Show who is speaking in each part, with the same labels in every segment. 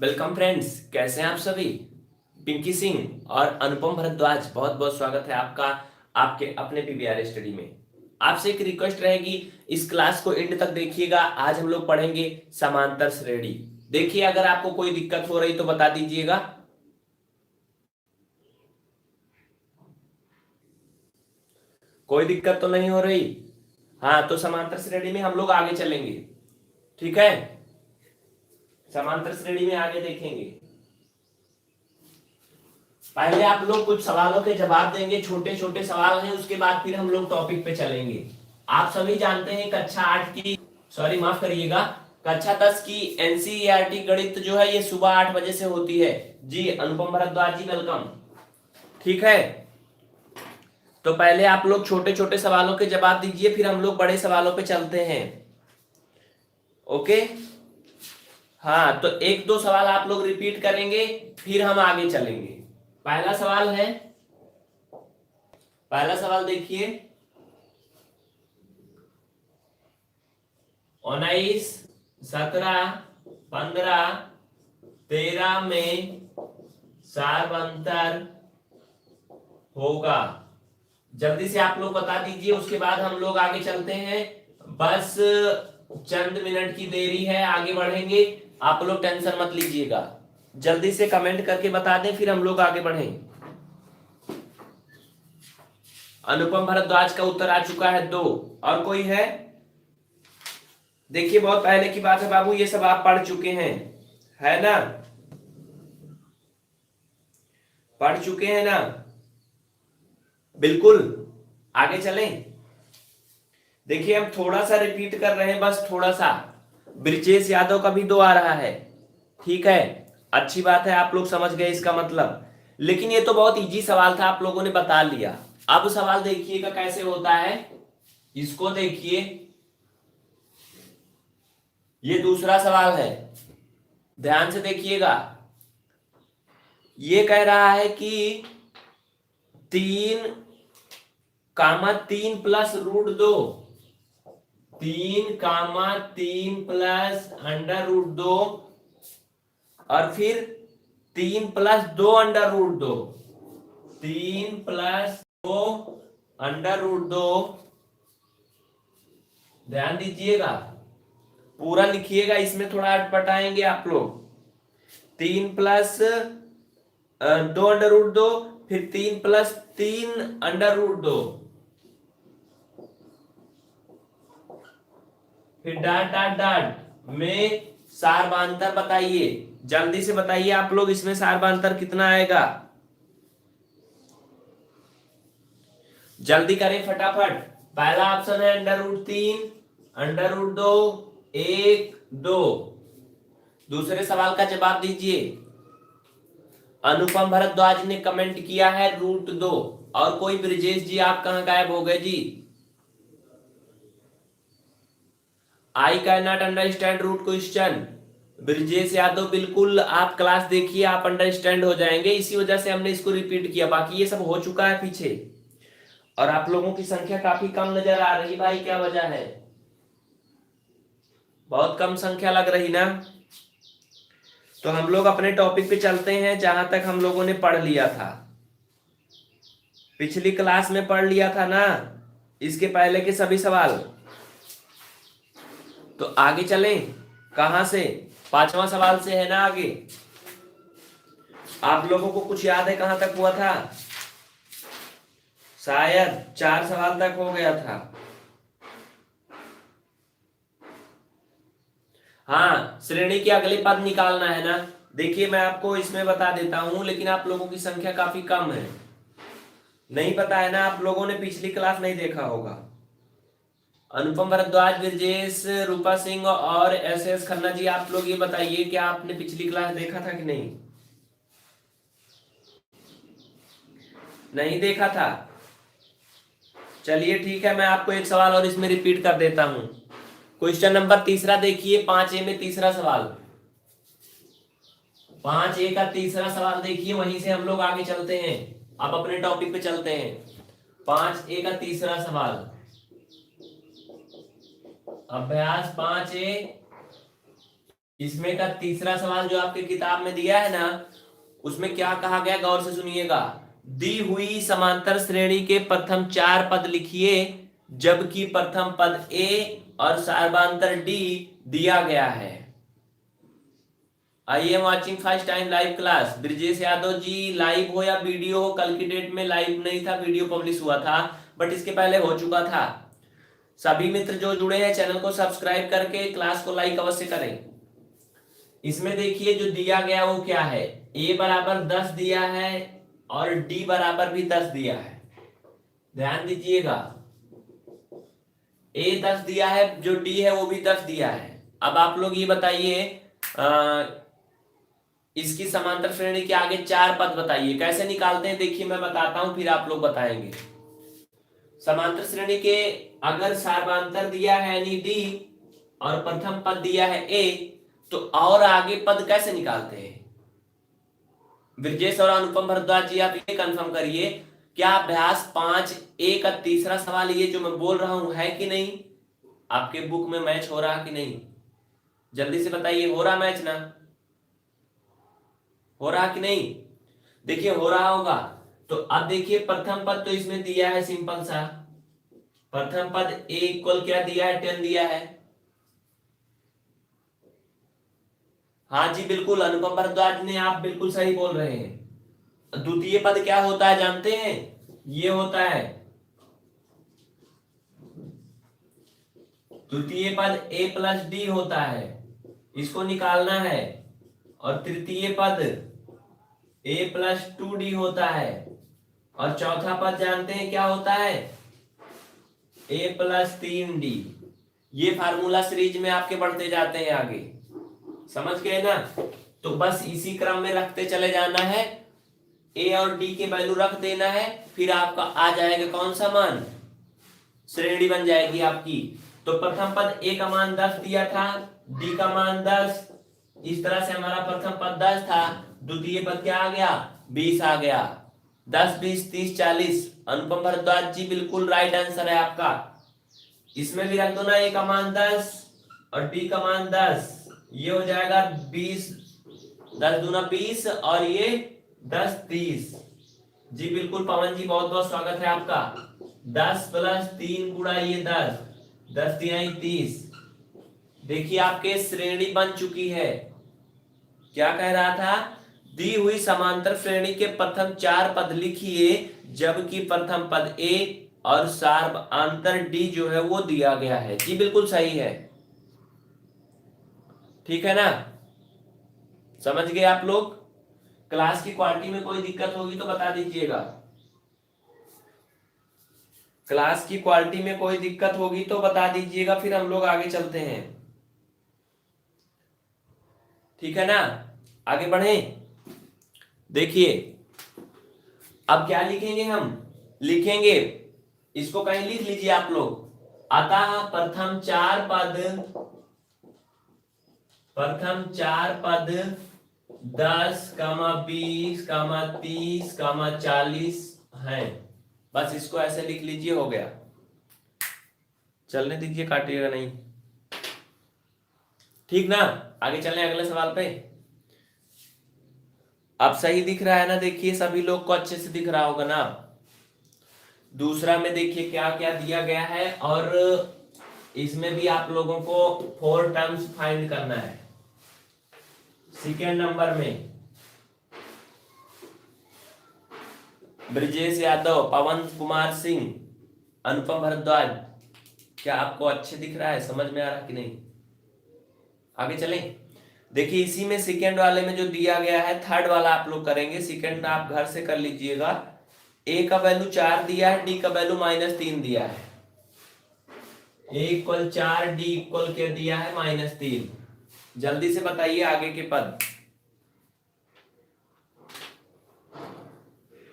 Speaker 1: Welcome friends, कैसे हैं आप सभी। पिंकी सिंह और अनुपम भारद्वाज, बहुत बहुत स्वागत है आपका आपके अपने पीवीआर स्टडी में। आपसे एक रिक्वेस्ट रहेगी, इस क्लास को एंड तक देखिएगा। आज हम लोग पढ़ेंगे समांतर श्रेणी। देखिए, अगर आपको कोई दिक्कत हो रही तो बता दीजिएगा। कोई दिक्कत तो नहीं हो रही। हाँ, तो समांतर श्रेणी में हम लोग आगे चलेंगे। ठीक है, समांतर श्रेणी में आगे देखेंगे। पहले आप लोग कुछ सवालों के जवाब देंगे, छोटे छोटे सवाल हैं, उसके बाद फिर हम लोग टॉपिक पे चलेंगे। आप सभी जानते हैं कक्षा 8 की, सॉरी माफ करिएगा, कक्षा 10 की एनसीईआरटी गणित जो है ये सुबह 8 बजे से होती है। जी अनुपम भारद्वाज जी, वेलकम। ठीक है, तो पहले आप लोग छोटे छोटे सवालों के जवाब दीजिए, फिर हम लोग बड़े सवालों पे चलते हैं। ओके, हाँ, तो एक दो सवाल आप लोग रिपीट करेंगे, फिर हम आगे चलेंगे। पहला सवाल है, पहला सवाल देखिए, 19, 17, 15, 13 में सार्वंतर होगा। जल्दी से आप लोग बता दीजिए, उसके बाद हम लोग आगे चलते हैं। बस चंद मिनट की देरी है, आगे बढ़ेंगे। आप लोग टेंशन मत लीजिएगा, जल्दी से कमेंट करके बता दें, फिर हम लोग आगे बढ़ें। अनुपम भारद्वाज का उत्तर आ चुका है 2। और कोई है? देखिए, बहुत पहले की बात है बाबू, ये सब आप पढ़ चुके हैं, है ना? पढ़ चुके हैं ना? बिल्कुल, आगे चलें। देखिए, हम थोड़ा सा रिपीट कर रहे हैं, बस थोड़ा सा। ब्रिजेश यादव का भी 2 आ रहा है। ठीक है, अच्छी बात है, आप लोग समझ गए इसका मतलब। लेकिन ये तो बहुत इजी सवाल था, आप लोगों ने बता लिया। अब सवाल देखिएगा कैसे होता है, इसको देखिए। ये दूसरा सवाल है, ध्यान से देखिएगा। ये कह रहा है कि 3, 3 + √2, 3, 3 + √2, और फिर 3 + 2 √2, 3 + 2 √2। ध्यान दीजिएगा, पूरा लिखिएगा, इसमें थोड़ा अटपटाएंगे आप लोग। 3 + 2 √2, फिर 3 + 3 √2, फिर डॉट डॉट डॉट में सार्वंतर बताइए। जल्दी से बताइए आप लोग, इसमें सार्वंतर कितना आएगा? जल्दी करें फटाफट। पहला ऑप्शन है √3, √2, 1, 2। दूसरे सवाल का जवाब दीजिए। अनुपम भारद्वाज ने कमेंट किया है √2। और कोई? ब्रिजेश जी, आप कहां गायब हो गए जी? I can not understand root question. Brijesh Yadav, बिल्कुल आप क्लास देखिए, आप अंडरस्टैंड हो जाएंगे, इसी वजह से हमने इसको रिपीट किया, बाकी ये सब हो चुका है पीछे। और आप लोगों की संख्या काफी कम नजर आ रही भाई, क्या वजह है? बहुत कम संख्या लग रही ना? तो हम लोग अपने टॉपिक पे चलते हैं, जहां तक हम लोगों ने पढ़ लिया था, पिछली क्लास में पढ़ लिया था ना, इसके पहले के सभी सवाल। तो आगे चलें, कहां से? 5वां सवाल से है ना आगे। आप लोगों को कुछ याद है कहां तक हुआ था? शायद 4 सवाल तक हो गया था। हाँ, श्रेणी के अगले पद निकालना है ना। देखिए, मैं आपको इसमें बता देता हूं, लेकिन आप लोगों की संख्या काफी कम है, नहीं पता है ना, आप लोगों ने पिछली क्लास नहीं देखा होगा। अनुपम भारद्वाज, ब्रजेश, रूपा सिंह और एस खन्ना जी, आप लोग ये बताइए कि आपने पिछली क्लास देखा था कि नहीं? नहीं देखा था? चलिए ठीक है, मैं आपको एक सवाल और इसमें रिपीट कर देता हूं। क्वेश्चन नंबर 3 देखिए, 5A में तीसरा सवाल। 5A का तीसरा सवाल देखिए, वहीं से हम लोग आगे चलते हैं। अब अपने टॉपिक पे चलते हैं। 5A का तीसरा सवाल, अभ्यास 5A इसमें का तीसरा सवाल जो आपके किताब में दिया है ना, उसमें क्या कहा गया, गौर से सुनिएगा। दी हुई समांतर श्रेणी के प्रथम चार पद लिखिए जबकि प्रथम पद ए और सार्वधांतर डी दिया गया है। I am watching first time live class. Brijesh Yadav ji, live हो या वीडियो हो, कल की डेट में लाइव नहीं था, वीडियो पब्लिश हुआ था, बट इसके पहले हो चुका था। सभी मित्र जो जुड़े हैं चैनल को सब्सक्राइब करके क्लास को लाइक अवश्य करें। इसमें देखिए जो दिया गया वो क्या है, a बराबर 10 दिया है और d बराबर भी 10 दिया है। ध्यान दीजिएगा, a 10 दिया है, जो d है वो भी 10 दिया है। अब आप लोग ये बताइए, इसकी समांतर श्रेणी के आगे चार पद बताइए, कैसे निकालते हैं देखिए मैं बताता हूं, फिर आप लोग बताएंगे। समांतर श्रेणी के अगर सार्वधांतर दिया है यानी d और प्रथम पद दिया है a, तो और आगे पद कैसे निकालते हैं। ब्रजेश और अनुपम भारद्वाज जी आप ये कंफर्म करिए, क्या अभ्यास 5A का तीसरा सवाल ये जो मैं बोल रहा हूं है कि नहीं, आपके बुक में मैच हो रहा कि नहीं, जल्दी से बताइए, हो रहा मैच ना, हो रहा कि नहीं। देखिए हो रहा होगा। तो अब देखिए प्रथम पद तो इसमें दिया है सिंपल सा, प्रथम पद a इक्वल क्या दिया है, 10 दिया है। हाँ जी बिल्कुल अनुपम भारद्वाज ने, आप बिल्कुल सही बोल रहे हैं। द्वितीय पद क्या होता है जानते हैं, ये होता है द्वितीय पद a प्लस डी होता है, इसको निकालना है। और तृतीय पद a प्लस 2d होता है। और चौथा पद जानते हैं क्या होता है, a प्लस 3d। ये फार्मूला सीरीज में आपके बढ़ते जाते हैं आगे, समझ गए ना। तो बस इसी क्रम में रखते चले जाना है, a और d के वैल्यू रख देना है, फिर आपका आ जाएगा कौन सा मान, श्रेणी बन जाएगी आपकी। तो प्रथम पद a का मान 10 दिया था, d का मान 10, इस तरह से हमारा प्रथम पद 10 था, द्वितीय पद क्या आ गया, 20 आ गया। 10 20 30 40। अनुपम भारद्वाज जी बिल्कुल राइट आंसर है आपका। इसमें भी रख दो ना, a का मान 10 और d का मान 10, ये हो जाएगा 20, 10 दूना 20 और ये 10 30। जी बिल्कुल पवन जी, बहुत बहुत स्वागत है आपका। 10 प्लस 3 गुणा ये 10, 10 तिहाई 30। देखिए आपके श्रेणी बन चुकी है। क्या कह रहा था, दी हुई समांतर श्रेणी के प्रथम चार पद लिखिए जबकि प्रथम पद ए और सार्वधांतर डी जो है वो दिया गया है। जी बिल्कुल सही है, ठीक है ना, समझ गए आप लोग। क्लास की क्वालिटी में कोई दिक्कत होगी तो बता दीजिएगा, क्लास की क्वालिटी में कोई दिक्कत होगी तो बता दीजिएगा, फिर हम लोग आगे चलते हैं, ठीक है ना। आगे बढ़े, देखिए अब क्या लिखेंगे हम, लिखेंगे इसको कहीं लिख लीजिए आप लोग। अतः प्रथम चार पद 10, 20, 30, 40 हैं। बस इसको ऐसे लिख लीजिए, हो गया। चलने दीजिए, काटिएगा नहीं, ठीक ना। आगे चलें अगले सवाल पे। अब सही दिख रहा है ना, देखिए सभी लोग को अच्छे से दिख रहा होगा ना। दूसरा में देखिए क्या क्या दिया गया है, और इसमें भी आप लोगों को 4 टर्म्स फाइंड करना है। सेकेंड नंबर में ब्रजेश यादव, पवन कुमार सिंह, अनुपम भारद्वाज, क्या आपको अच्छे दिख रहा है, समझ में आ रहा कि नहीं। आगे चलें, देखिए इसी में सेकेंड वाले में जो दिया गया है, थर्ड वाला आप लोग करेंगे, सेकेंड आप घर से कर लीजिएगा। a का वैल्यू 4 दिया है, d का वैल्यू -3 दिया है। a इक्वल 4, d इक्वल क्या दिया है, -3। जल्दी से बताइए आगे के पद,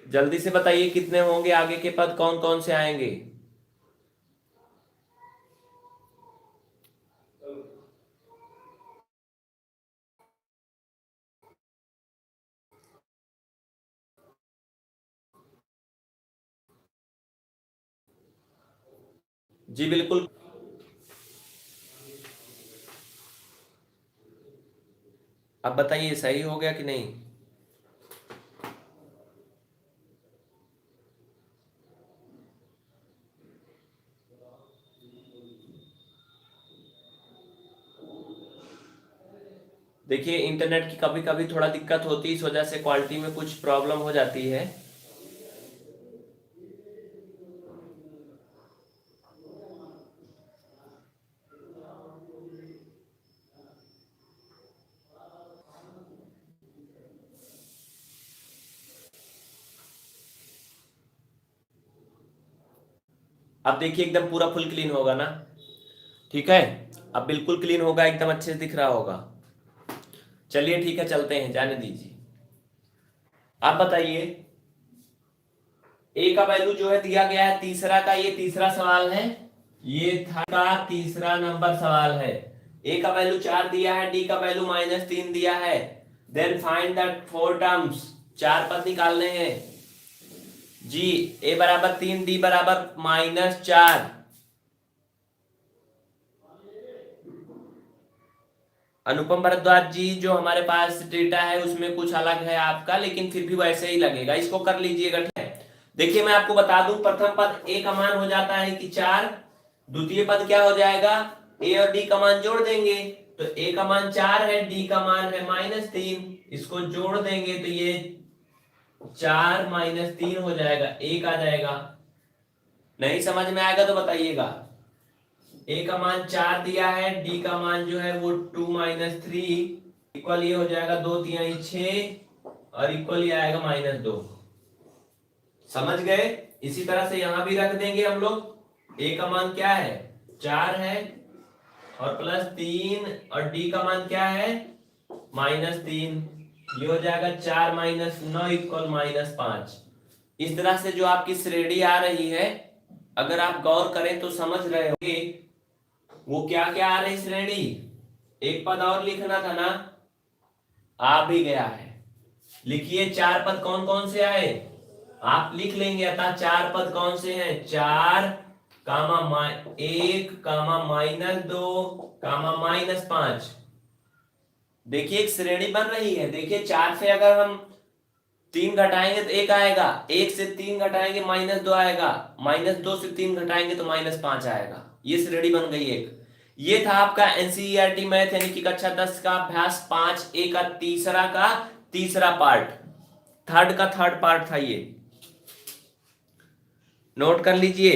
Speaker 1: जल्दी से बताइए कितने होंगे आगे के पद, कौन कौन से आएंगे। जी बिल्कुल, अब बताइए सही हो गया कि नहीं। देखिए इंटरनेट की कभी कभी थोड़ा दिक्कत होती है, इस वजह से क्वालिटी में कुछ प्रॉब्लम हो जाती है। अब देखिए एकदम पूरा फुल क्लीन होगा ना। ठीक है, अब बिल्कुल क्लीन होगा, एकदम अच्छे से दिख रहा होगा। चलिए ठीक है, चलते हैं, जाने दीजिए। आप बताइए, ए का वैल्यू जो है दिया गया है तीसरा का, ये तीसरा सवाल है, ये था का तीसरा नंबर सवाल है। ए का वैल्यू 4 दिया है, डी का वैल्यू -3 दिया है। देन फाइंड द 4 टर्म्स, 4 पद निकालने हैं जी। ए बराबर 3, डी बराबर -4। अनुपम भारद्वाज जी, जो हमारे पास डेटा है उसमें कुछ अलग है आपका, लेकिन फिर भी वैसे ही लगेगा, इसको कर लीजिएगा। ठीक है, देखिए मैं आपको बता दूं, प्रथम पद ए का मान हो जाता है कि 4, द्वितीय पद क्या हो जाएगा, ए और डी का मान जोड़ देंगे, तो ए का मान 4 है, डी का मान है -3, इसको जोड़ देंगे तो ये 4 -3 हो जाएगा, 1 आ जाएगा। नहीं समझ में आएगा तो बताइएगा। ए का मान 4 दिया है, डी का मान जो है वो 2 -3, इक्वल ये हो जाएगा 2 3 6, और इक्वल ये आएगा -2। समझ गए। इसी तरह से यहां भी रख देंगे हम लोग। ए का मान क्या है, 4 है, और +3, और डी का मान क्या है, -3, ये हो जाएगा 4 -9 इक्वल -5। इस तरह से जो आपकी श्रेणी आ रही है, अगर आप गौर करें तो समझ रहे होंगे वो क्या क्या आ रही श्रेणी। एक पद और लिखना था ना, आ भी गया है। लिखिए 4 पद कौन कौन से आए, आप लिख लेंगे। अतः 4 पद कौन से हैं, 4 कामा 1 कामा -2 कामा -5। देखिए एक श्रेणी बन रही है। देखिए 4 से अगर हम 3 घटाएंगे तो 1 आएगा, 1 से 3 घटाएंगे -2 आएगा, -2 से 3 घटाएंगे तो -5 आएगा। ये श्रेणी बन गई एक। ये था आपका एनसीईआरटी मैथ यानी कि कक्षा 10 का अभ्यास 5A का तीसरा पार्ट, थर्ड का थर्ड पार्ट था ये, नोट कर लीजिए।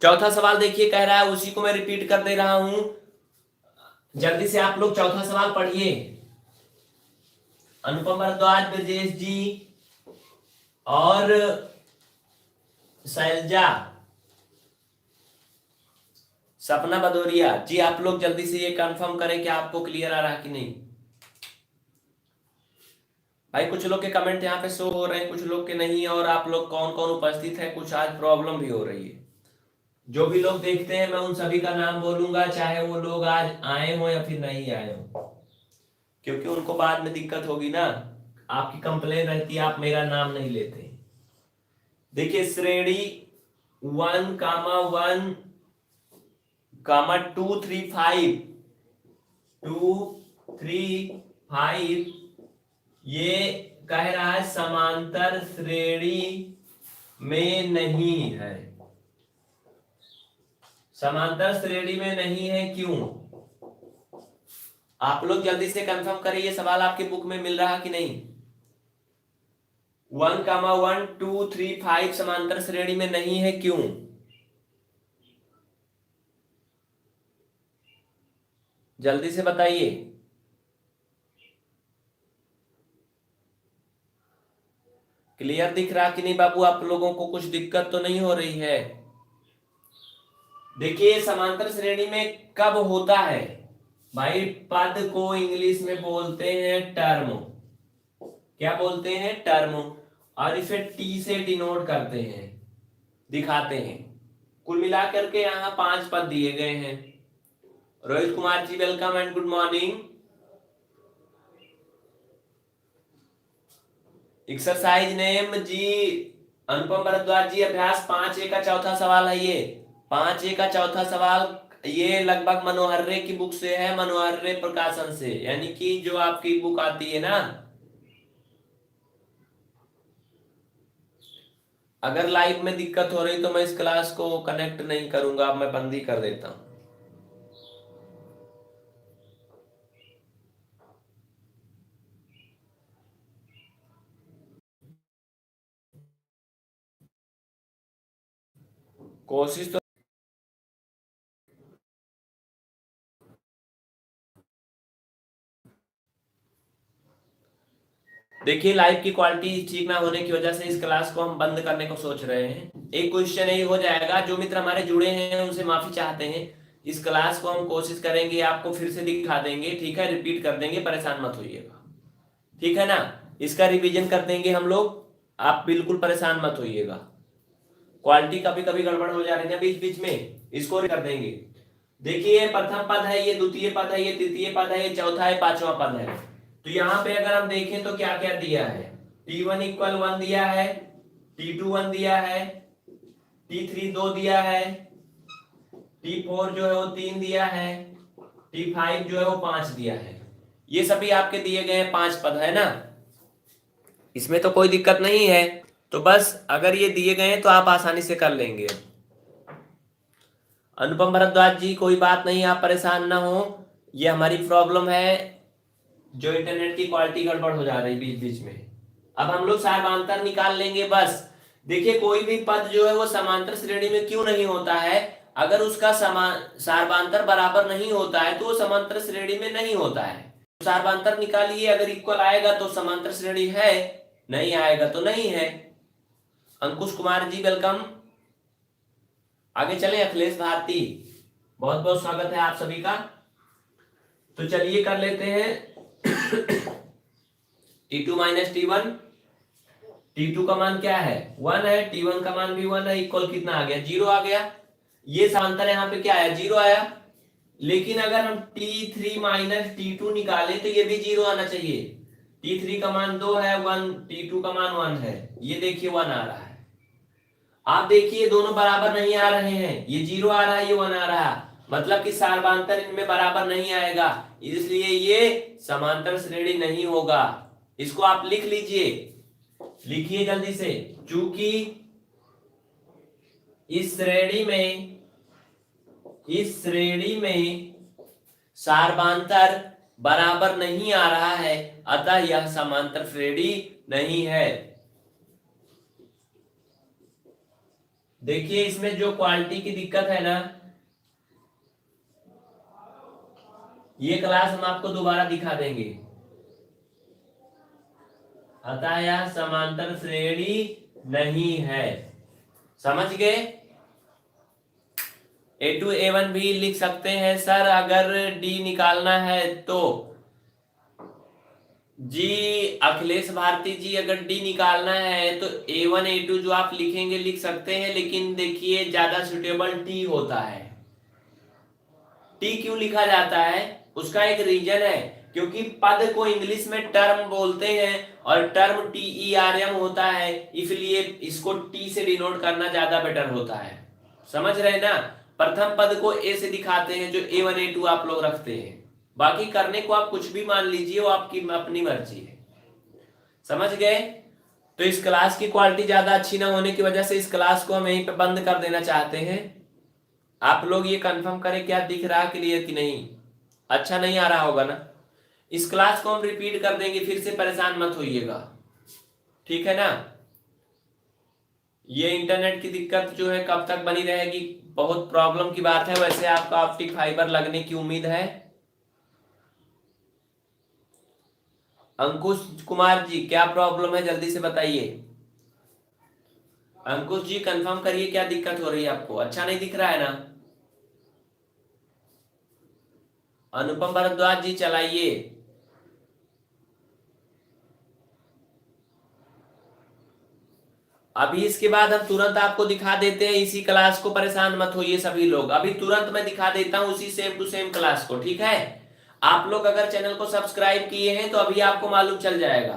Speaker 1: चौथा सवाल देखिए, कह रहा है, उसी को मैं रिपीट कर दे रहा हूं, जल्दी से आप लोग चौथा सवाल पढ़िए। अनुपम भारद्वाज, ब्रजेश जी और शैलजा, सपना भदौरिया जी, आप लोग जल्दी से ये कंफर्म करें कि आपको क्लियर आ रहा है कि नहीं। भाई कुछ लोग के कमेंट यहाँ पे शो हो रहे हैं, कुछ लोग के नहीं, और आप लोग कौन कौन उपस्थित है, कुछ आज प्रॉब्लम भी हो रही है। जो भी लोग देखते हैं मैं उन सभी का नाम बोलूंगा, चाहे वो लोग आज आए हो या फिर नहीं आए हो, क्योंकि उनको बाद में दिक्कत होगी ना, आपकी कंप्लेन रहती है, आप मेरा नाम नहीं लेते। देखिए श्रेणी 1 कामा 1 कामा 2 3 5 2 3 5, ये कह रहा है समांतर श्रेणी में नहीं है। समांतर श्रेणी में नहीं है, क्यों? आप लोग जल्दी से कंफर्म करिए, ये सवाल आपके बुक में मिल रहा कि नहीं। 1 कामा 1 2 3 5 समांतर श्रेणी में नहीं है, क्यों? जल्दी से बताइए। क्लियर दिख रहा कि नहीं बाबू, आप लोगों को कुछ दिक्कत तो नहीं हो रही है? देखिए समांतर श्रेणी में कब होता है भाई, पद को इंग्लिश में बोलते हैं टर्म। क्या बोलते हैं, टर्म, और इसे टी से डिनोट करते हैं, दिखाते हैं। कुल मिलाकर के यहाँ 5 पद दिए गए हैं। Rohit Kumar ji welcome and good morning. Exercise name ji, Anupam Bhardwaj ji, अभ्यास 5A का चौथा सवाल है ये। 5A का चौथा सवाल, ये लगभग मनोहर्रे की बुक से है, मनोहर्रे प्रकाशन से, यानी कि जो आपकी बुक आती है ना। अगर लाइव में दिक्कत हो रही तो मैं इस क्लास को कनेक्ट नहीं करूंगा, मैं बंद ही कर देता हूं। कोशिश तो देखिए, लाइव की क्वालिटी ठीक ना होने की वजह से इस क्लास को हम बंद करने को सोच रहे हैं। एक क्वेश्चन यही हो जाएगा, जो मित्र हमारे जुड़े हैं उनसे माफी चाहते हैं। इस क्लास को हम कोशिश करेंगे आपको फिर से दिखा देंगे, ठीक है, रिपीट कर देंगे, परेशान मत होइएगा, ठीक है ना। इसका रिवीजन कर देंगे हम लोग, आप बिल्कुल परेशान मत होइएगा। क्वालिटी कभी कभी गड़बड़ हो जा रही है बीच बीच में, इसको कर देंगे। देखिए, प्रथम पद है, ये द्वितीय पद है, ये तृतीय पद है, ये चौथा है, पांचवा पद है। तो यहाँ पे अगर हम देखें तो क्या क्या दिया है, T1 इक्वल 1 दिया है, T2 1 दिया है, T3 2 दिया है, T4 जो है वो 3 दिया है, T5 जो है वो 5 दिया है। ये सभी आपके दिए गए हैं 5 पद, है ना। इसमें तो कोई दिक्कत नहीं है। तो बस अगर ये दिए गए हैं तो आप आसानी से कर लेंगे। अनुपम भरद्वाज जी, कोई बात नहीं, आप परेशान ना हो, ये हमारी प्रॉब्लम है, जो इंटरनेट की क्वालिटी गड़बड़ हो जा रही बीच बीच में। अब हम लोग सार्वधांतर निकाल लेंगे बस। देखिए, कोई भी पद जो है वो समांतर श्रेणी में क्यों नहीं होता है, अगर उसका सार्वधांतर बराबर नहीं होता है तो वो समांतर श्रेणी में नहीं होता है। सार्वधांतर निकालिए, अगर इक्वल आएगा तो समांतर श्रेणी है, नहीं आएगा तो नहीं है। अंकुश कुमार जी वेलकम। आगे चले, अखिलेश भारती, बहुत बहुत स्वागत है आप सभी का। तो चलिए कर लेते हैं। T2 माइनस T1, T2 का मान क्या है 1 है, T1 का मान भी 1 है, इक्वल कितना आ गया 0 आ गया। ये समांतर यहाँ पे क्या आया 0 आया। लेकिन अगर हम T3 माइनस T2 निकाले तो ये भी 0 आना चाहिए। T3 का मान 2 है, 1, T2 का मान 1 है, ये देखिए 1 आ रहा है। आप देखिए दोनों बराबर नहीं आ रहे हैं, ये 0 आ रहा है, ये 1 आ रहा है, मतलब कि सार्वधांतर इनमें बराबर नहीं आएगा, इसलिए ये समांतर श्रेणी नहीं होगा। इसको आप लिख लीजिए, लिखिए जल्दी से। चूंकि इस श्रेणी में सार्वधांतर बराबर नहीं आ रहा है, अतः यह समांतर श्रेणी नहीं है। देखिए, इसमें जो क्वालिटी की दिक्कत है ना, ये क्लास हम आपको दोबारा दिखा देंगे। अतः यह समांतर श्रेणी नहीं है, समझ गए। A2 A1 भी लिख सकते हैं सर, अगर D निकालना है तो। जी अखिलेश भारती जी, अगर D निकालना है तो A1 A2 जो आप लिखेंगे लिख सकते हैं, लेकिन देखिए ज्यादा सुटेबल T होता है। T क्यों लिखा जाता है, उसका एक रीजन है, क्योंकि पद को इंग्लिश में टर्म बोलते हैं और टर्म TERM होता है, इसलिए इसको T से डिनोट करना ज्यादा बेटर होता है। समझ रहे ना। प्रथम पद को A से दिखाते हैं, जो A1 A2 आप लोग रखते हैं। बाकी करने को आप कुछ भी मान लीजिए, वो आपकी अपनी मर्जी है, समझ गए। तो इस क्लास की क्वालिटी ज्यादा अच्छी ना होने की वजह से इस क्लास को हम यहीं पे बंद कर देना चाहते हैं। आप लोग ये कंफर्म करें क्या दिख रहा क्लियर कि नहीं, अच्छा नहीं आ रहा होगा ना। इस क्लास को हम रिपीट कर देंगे, फिर से परेशान मत होइएगा, ठीक है ना। ये इंटरनेट की दिक्कत जो है कब तक बनी रहेगी, बहुत प्रॉब्लम की बात है। वैसे आपका ऑप्टिक फाइबर लगने की उम्मीद है। अंकुश कुमार जी, क्या प्रॉब्लम है जल्दी से बताइए। अंकुश जी कंफर्म करिए, क्या दिक्कत हो रही है आपको, अच्छा नहीं दिख रहा है ना। अनुपम भरद्वाज जी चलाइए। अभी इसके बाद हम तुरंत आपको दिखा देते हैं इसी क्लास को, परेशान मत होइए सभी लोग, अभी तुरंत मैं दिखा देता हूं उसी सेम टू सेम क्लास को, ठीक है। आप लोग अगर चैनल को सब्सक्राइब किए हैं तो अभी आपको मालूम चल जाएगा।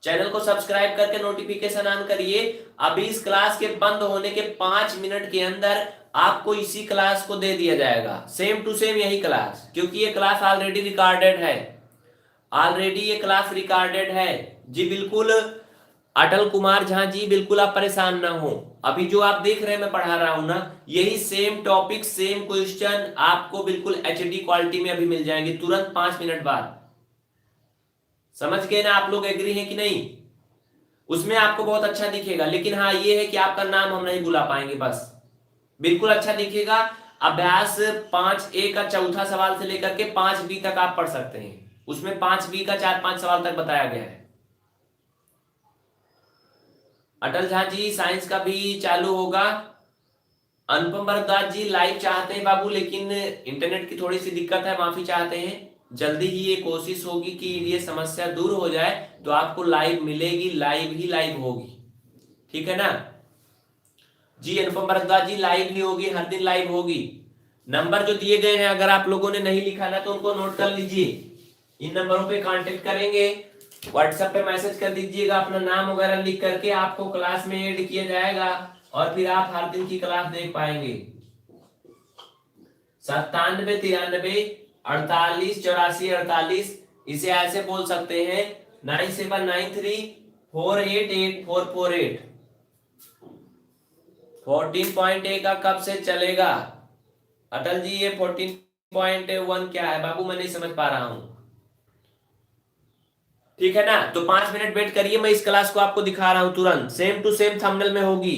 Speaker 1: चैनल को सब्सक्राइब करके नोटिफिकेशन ऑन करिए। अभी इस क्लास के बंद होने के 5 मिनट के अंदर आपको इसी क्लास को दे दिया जाएगा, सेम टू सेम यही क्लास, क्योंकि ये क्लास ऑलरेडी रिकॉर्डेड है, ऑलरेडी ये क्लास रिकॉर्डेड है जी। बिल्कुल अटल कुमार झा जी, बिल्कुल आप परेशान ना हो। अभी जो आप देख रहे हैं मैं पढ़ा रहा हूं ना, यही सेम टॉपिक सेम क्वेश्चन आपको बिल्कुल एचडी क्वालिटी में अभी मिल जाएंगे तुरंत 5 मिनट बाद। समझ गए ना आप लोग, एग्री है कि नहीं? उसमें आपको बहुत अच्छा दिखेगा, लेकिन हाँ ये है कि आपका नाम हम नहीं बुला पाएंगे, बस बिल्कुल अच्छा दिखेगा। अभ्यास 5A का चौथा सवाल से लेकर के 5B तक आप पढ़ सकते हैं, उसमें 5B का 4-5 सवाल तक बताया गया है। अटल झा जी साइंस का भी चालू होगा। अनुपम भारद्वाज जी लाइव चाहते हैं बाबू, लेकिन इंटरनेट की थोड़ी सी दिक्कत है, माफी चाहते हैं। जल्दी ही ये कोशिश होगी कि ये समस्या दूर हो जाए तो आपको लाइव मिलेगी, लाइव ही लाइव होगी, ठीक है ना जी। अनुपम भारद्वाज जी लाइव ही होगी, हर दिन लाइव होगी। नंबर जो दिए गए हैं अगर आप लोगों ने नहीं लिखा ना तो उनको नोट कर लीजिए, इन नंबरों पे कांटेक्ट करेंगे, व्हाट्सएप पे मैसेज कर दीजिएगा, अपना नाम वगैरह लिख करके आपको क्लास में ऐड किया जाएगा और फिर आप हर दिन की क्लास देख पाएंगे। 97 93 48 84 48, इसे ऐसे बोल सकते हैं 9793 488 448। 14.A का कब से चलेगा अटल जी? ये 14.1 क्या है बाबू, मैं नहीं समझ पा रहा हूं, ठीक है ना। तो 5 मिनट वेट करिए, मैं इस क्लास को आपको दिखा रहा हूं तुरंत, सेम टू सेम थंबनेल में होगी।